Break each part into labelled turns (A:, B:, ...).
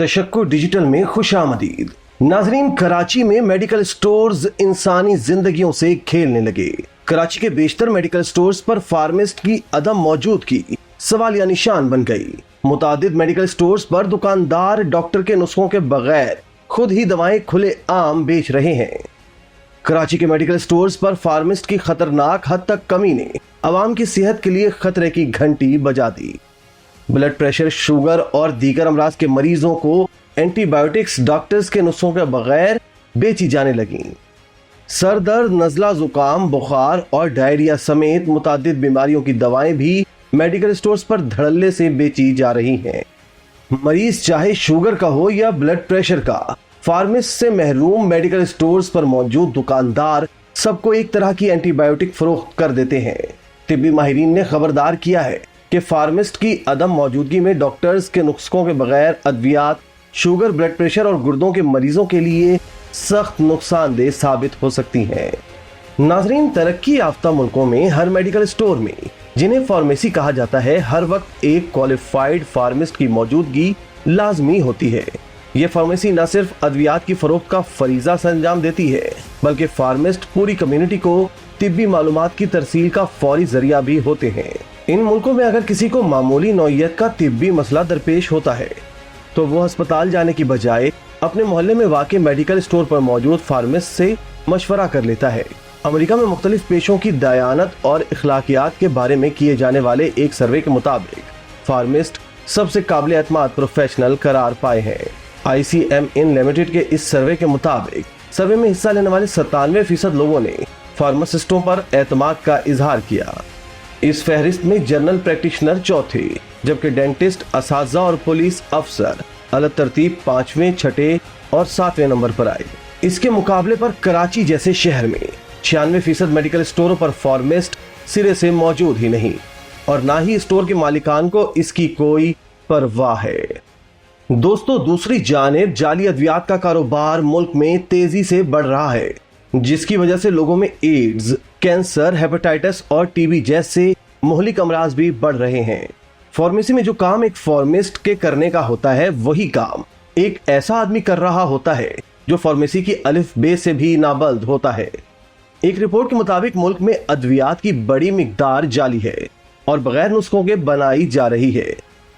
A: तशक्कुर digital में खुशामदीद। नाजरीन, कराची में मेडिकल स्टोर्स इंसानी जिंदगियों से खेलने लगे। कराची के बेशतर मेडिकल स्टोर्स पर फार्मिस्ट की अदम मौजूदगी सवालिया निशान बन गई। मुतादिद मेडिकल स्टोर्स पर दुकानदार डॉक्टर के नुस्खों के बगैर खुद ही दवाएं खुले आम बेच रहे हैं। कराची के मेडिकल स्टोर्स पर फार्मिस्ट की खतरनाक हद तक कमी ने आवाम की सेहत के लिए खतरे की घंटी बजा दी। ब्लड प्रेशर, शुगर और दीगर अमराज के मरीजों को एंटीबायोटिक्स डॉक्टर्स के नुस्खों के बगैर बेची जाने लगी। सर दर्द, नज़ला, जुकाम, बुखार और डायरिया समेत मुतादिद बीमारियों की दवाएं भी मेडिकल स्टोर्स पर धड़ल्ले से बेची जा रही हैं। मरीज चाहे शुगर का हो या ब्लड प्रेशर का, फार्मिस्ट से महरूम मेडिकल स्टोर्स पर मौजूद दुकानदार सबको एक तरह की एंटीबायोटिक फरोख्त कर देते हैं। तिब्बी माहिरीन ने खबरदार किया है कि फार्मिस्ट की अदम मौजूदगी में डॉक्टर्स के नुस्खों के बगैर अद्वियात शुगर, ब्लड प्रेशर और गुर्दों के मरीजों के लिए सख्त नुकसानदेह साबित हो सकती हैं। नाजरीन, तरक्की याफ्ता मुल्कों में हर मेडिकल स्टोर में, जिन्हें फार्मेसी कहा जाता है, हर वक्त एक क्वालिफाइड फार्मिस्ट की मौजूदगी लाजमी होती है। ये फार्मेसी न सिर्फ अद्वियात की फरोख्त का फरीजा अंजाम देती है, बल्कि फार्मिस्ट पूरी कम्युनिटी को तिब्बी मालूमात की तरसील का फौरी जरिया भी होते हैं। इन मुल्कों में अगर किसी को मामूली नौइयत का तिब्बी मसला दरपेश होता है तो वो अस्पताल जाने की बजाय अपने मोहल्ले में वाक़ मेडिकल स्टोर पर मौजूद फार्मिस्ट से मशवरा कर लेता है। अमेरिका में मुख्तलिफ पेशों की दयानत और इखलाकियात के बारे में किए जाने वाले एक सर्वे के मुताबिक फार्मिस्ट सबसे काबिल एतमाद प्रोफेशनल करार पाए हैं। ICMN लिमिटेड के इस सर्वे के मुताबिक सर्वे में हिस्सा लेने वाले 97% लोगों ने फार्मासिस्टों पर एतमाद का इजहार किया। इस फहरिस्त में जनरल प्रैक्टिशनर चौथे, जबकि डेंटिस्ट, असातिज़ा और पुलिस अफसर अलग तरतीब 5वें, 6ठे और 7वें नंबर पर आए। इसके मुकाबले पर कराची जैसे शहर में 96% मेडिकल स्टोरों पर फार्मिस्ट सिरे से मौजूद ही नहीं, और ना ही स्टोर के मालिकान को इसकी कोई परवाह है। दोस्तों, दूसरी जानिब जाली अद्वियात का कारोबार मुल्क में तेजी से बढ़ रहा है, जिसकी वजह से लोगों में एड्स, कैंसर, हेपेटाइटिस और टीबी जैसे मुहलिक अमराज भी बढ़ रहे हैं। फार्मेसी में जो काम एक फार्मिस्ट के करने का होता है, वही काम एक ऐसा आदमी कर रहा होता है जो फार्मेसी की अलिफ बे से भी नाबल्द होता है। एक रिपोर्ट के मुताबिक मुल्क में अद्वियात की बड़ी मिकदार जाली है और बगैर नुस्खों के बनाई जा रही है।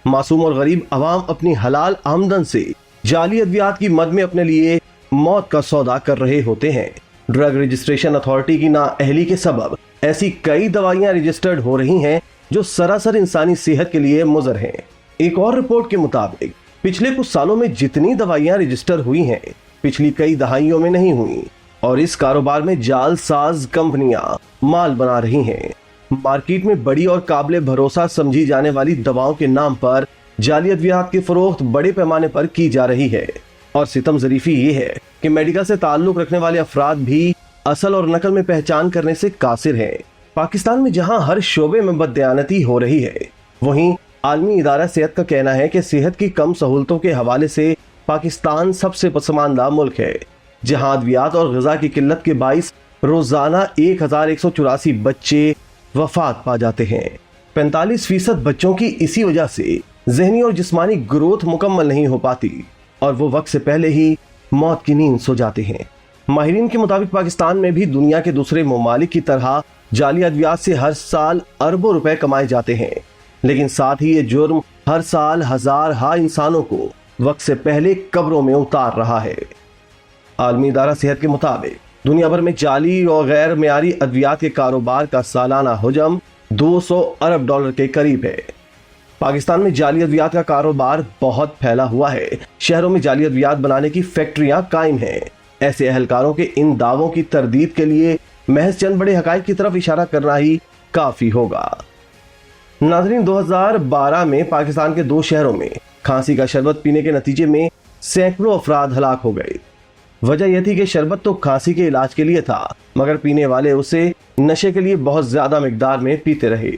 A: मासूम और गरीब अवाम अपनी हलाल आमदन से जाली अद्वियात की मद में अपने लिए मौत का सौदा कर रहे होते हैं। ड्रग रजिस्ट्रेशन अथॉरिटी की नाअहली के सबब ऐसी कई दवाइयां रजिस्टर्ड हो रही हैं जो सरासर इंसानी सेहत के लिए मुज़र हैं। एक और रिपोर्ट के मुताबिक पिछले कुछ सालों में जितनी दवाइयां रजिस्टर हुई हैं, पिछली कई दहाइयों में नहीं हुई, और इस कारोबार में जालसाज कंपनियां माल बना रही हैं। मार्केट में बड़ी और काबिल भरोसा समझी जाने वाली दवाओं के नाम पर जाली अद्वियात की फरोख्त बड़े पैमाने पर की जा रही है, और सितम ज़रीफ़ी ये है कि मेडिकल से ताल्लुक रखने वाले अफराद भी असल और नकल में पहचान करने से कासिर हैं। पाकिस्तान में जहां हर शोबे में बददयानती हो रही है, वहीं आलमी इदारा सेहत का कहना है कि सेहत की कम सहूलतों के हवाले से पाकिस्तान सबसे पसमानदा मुल्क है, जहां अद्वियात और ग़िज़ा की किल्लत के बाइस रोजाना 1184 बच्चे वफात पा जाते हैं। 45% बच्चों की इसी वजह से ज़हनी और जिस्मानी ग्रोथ मुकम्मल नहीं हो पाती और वो वक्त से पहले ही मौत की नींद सो जाते हैं। माहिरीन के मुताबिक पाकिस्तान में भी दुनिया के दूसरे ममालिक की तरह जाली अद्वियात से हर साल अरबों रुपए कमाए जाते हैं, लेकिन साथ ही ये जुर्म हर साल हज़ार इंसानों को वक्त से पहले कब्रों में उतार रहा है। आलमी इदारा सेहत के मुताबिक दुनिया भर में जाली और गैर मेयारी अद्वियात के कारोबार का सालाना हुजम $200 अरब के करीब है। पाकिस्तान में जाली अद्वियात का कारोबार बहुत फैला हुआ है। शहरों में जाली अद्वियात बनाने की फैक्ट्रियां कायम हैं। ऐसे अहलकारों के इन दावों की तरदीद के लिए महज चंद बड़े हकाइक की तरफ इशारा करना ही काफी होगा। नाज़रीन, 2012 में पाकिस्तान के 2 शहरों में खांसी का शरबत पीने के नतीजे में सैकड़ों अफराद हलाक हो गए। वजह यह थी कि शरबत तो खांसी के इलाज के लिए था, मगर पीने वाले उसे नशे के लिए बहुत ज्यादा मिकदार में पीते रहे।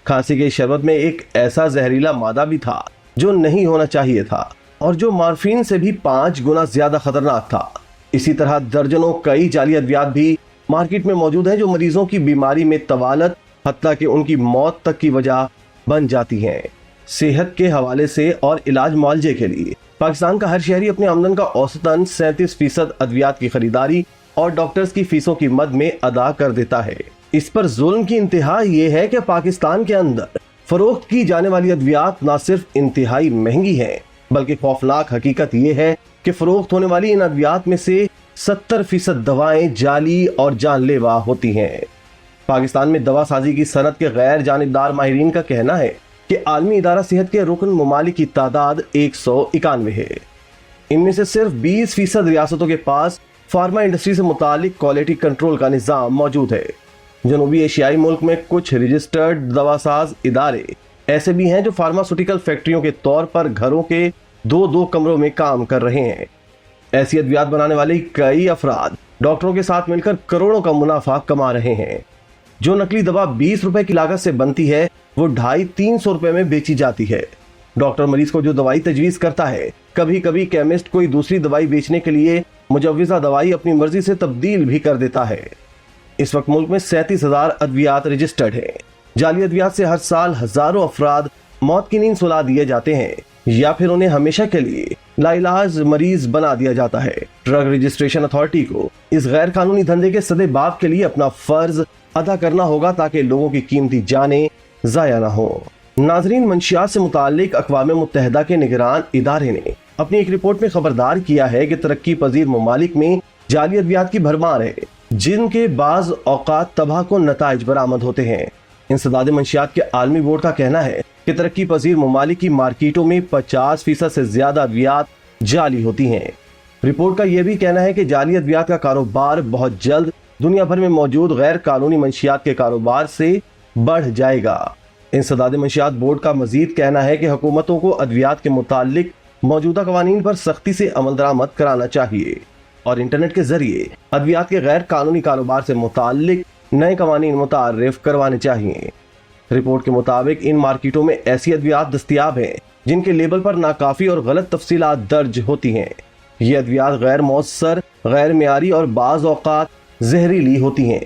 A: खांसी के शरबत में एक ऐसा जहरीला मादा भी था जो नहीं होना चाहिए था और जो मॉर्फिन से भी 5 गुना ज्यादा खतरनाक था। इसी तरह दर्जनों कई जाली अद्वियात भी मार्केट में मौजूद हैं जो मरीजों की बीमारी में तवालत, हत्ता कि उनकी मौत तक की वजह बन जाती हैं। सेहत के हवाले से और इलाज मुआवजे के लिए पाकिस्तान का हर शहरी अपनी आमदन का औसतन 37% अद्वियात की खरीदारी और डॉक्टर्स की फीसों की मद में अदा कर देता है। इस पर जुल्म की इंतहा ये है कि पाकिस्तान के अंदर फरोख्त की जाने वाली अद्वियात न सिर्फ इंतहाई महंगी हैं, बल्कि खौफनाक हकीकत ये है कि फरोख्त होने वाली इन अद्वियात में से 70% दवाएं जाली और जानलेवा होती हैं। पाकिस्तान में दवा साजी की सनत के गैर जानिबदार माहिरीन का कहना है कि आलमी इदारा सेहत के रुकन ममालिक की तादाद 191 है। इनमें से सिर्फ 20% रियासतों के पास फार्मा इंडस्ट्री से मुतालिक क्वालिटी कंट्रोल का निज़ाम मौजूद है। जनूबी एशियाई मुल्क में कुछ रजिस्टर्ड दवासाज इदारे ऐसे भी हैं जो फार्मास्यूटिकल फैक्ट्रियों के तौर पर घरों के 2-2 कमरों में काम कर रहे हैं। ऐसी अद्वियात बनाने वाले कई अफराद डॉक्टरों के साथ मिलकर करोड़ों का मुनाफा कमा रहे हैं। जो नकली दवा 20 रुपए की लागत से बनती है वो 250-300 रुपए में बेची जाती है। डॉक्टर मरीज को जो दवाई तजवीज करता है, कभी कभी केमिस्ट कोई दूसरी दवाई बेचने के लिए मुजव्विज़ा दवाई अपनी मर्जी से तब्दील भी कर देता है। इस वक्त मुल्क में 37,000 अद्वियात रजिस्टर्ड हैं। जाली अद्वियात से हर साल हजारों अफराद मौत की नींद सुला दिए जाते हैं या फिर उन्हें हमेशा के लिए लाइलाज मरीज बना दिया जाता है। ड्रग रजिस्ट्रेशन अथॉरिटी को इस गैर कानूनी धंधे के सदेबाप के लिए अपना फर्ज अदा करना होगा ताकि लोगों की कीमती जानें जाया ना हो। नाजरीन, मंशियात से मुताल्लिक अक़वाम मुत्तहिदा के निगरान इदारे ने अपनी एक रिपोर्ट में खबरदार किया है कि तरक्की पजीर ममालिक में जाली अद्वियात की भरमार है, जिनके बाज़ औक़ात तबाहकुन नताइज बरामद होते हैं। इंसदाद मंशियात के आलमी बोर्ड का कहना है कि तरक्की पजीर ममालिक की मार्केटों में 50% से ज्यादा अद्वियात जाली होती हैं। रिपोर्ट का यह भी कहना है कि जाली अद्वियात का कारोबार बहुत जल्द दुनिया भर में मौजूद गैर कानूनी मंशियात के कारोबार से बढ़ जाएगा। इंसदाद मंशियात बोर्ड का मजीद कहना है कि हुकूमतों को अद्वियात के मुताल्लिक मौजूदा कवानीन पर सख्ती से अमल दरामद कराना चाहिए और इंटरनेट के जरिए अद्वियात के गैर कानूनी कारोबार से मुताल्लिक नए कवानीन मुतारिफ करवाने चाहिए। रिपोर्ट के मुताबिक इन मार्केटों में ऐसी अद्वियात दस्तयाब हैं जिनके लेबल पर नाकाफी और गलत तफसीलात दर्ज होती हैं। ये अद्वियात गैर मौसर, गैर मियारी और बाज़ औक़ात जहरीली होती हैं,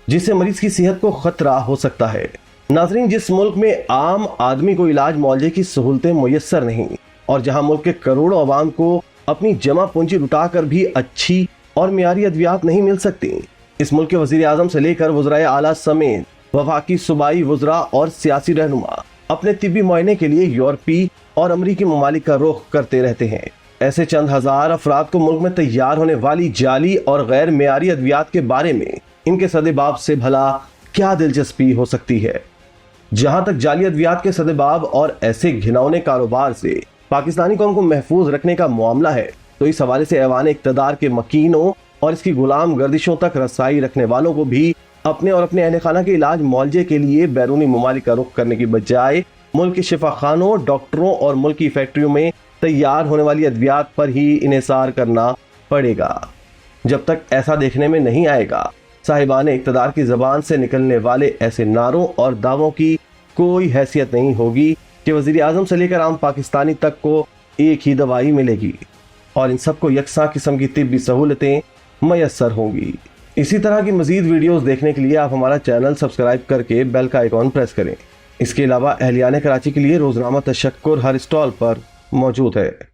A: जिससे मरीज की सेहत को खतरा हो सकता है। नाज़रीन, जिस मुल्क में आम आदमी को इलाज मुआवजे की सहूलतें मुयस्सर नहीं और जहां मुल्क के करोड़ों अवाम को अपनी जमा पूंजी लुटा कर भी अच्छी और मियारी अद्वियात नहीं मिल सकती, इस मुल्क के वज़ीर आज़म से लेकर वज़राए आला समेत वफाकी सूबाई वज़रा और सियासी रहनुमा अपने तिब्बी मुआयने के लिए यूरोपी और अमरीकी ममालिक का रुख करते रहते हैं। ऐसे चंद हजार अफराद को मुल्क में तैयार होने वाली जाली और गैर मियारी अद्वियात के बारे में इनके सदेबाब से भला क्या दिलचस्पी हो सकती है। जहां तक जाली अद्वियात के सदेबाब और ऐसे घिनौने कारोबार से पाकिस्तानी कौम को महफूज रखने का मामला है, तो इस हवाले से ऐवान इक़्तिदार के मकीनों और इसकी गुलाम गर्दिशों तक रसाई रखने वालों को भी अपने और अपने अहल खाना के इलाज मुआवजे के लिए बैरूनी ममालिक का रुख करने की बजाय मुल्क के शिफाखानों, डॉक्टरों और मुल्क की फैक्ट्रियों में तैयार होने वाली अद्वियात पर ही इन्हिसार करना पड़ेगा। जब तक ऐसा देखने में नहीं आएगा, साहिबान इक़्तिदार की ज़बान से निकलने वाले ऐसे नारों और दावों की कोई हैसियत नहीं होगी कि वज़ीर आज़म से लेकर आम पाकिस्तानी तक को एक ही दवाई मिलेगी और इन सबको यकसा किस्म की तिब्बी सहूलतें मैसर होंगी। इसी तरह की मज़ीद वीडियोस देखने के लिए आप हमारा चैनल सब्सक्राइब करके बेल का आइकॉन प्रेस करें। इसके अलावा अहलियान कराची के लिए रोज़नामा तशक्कुर हर स्टॉल पर मौजूद है।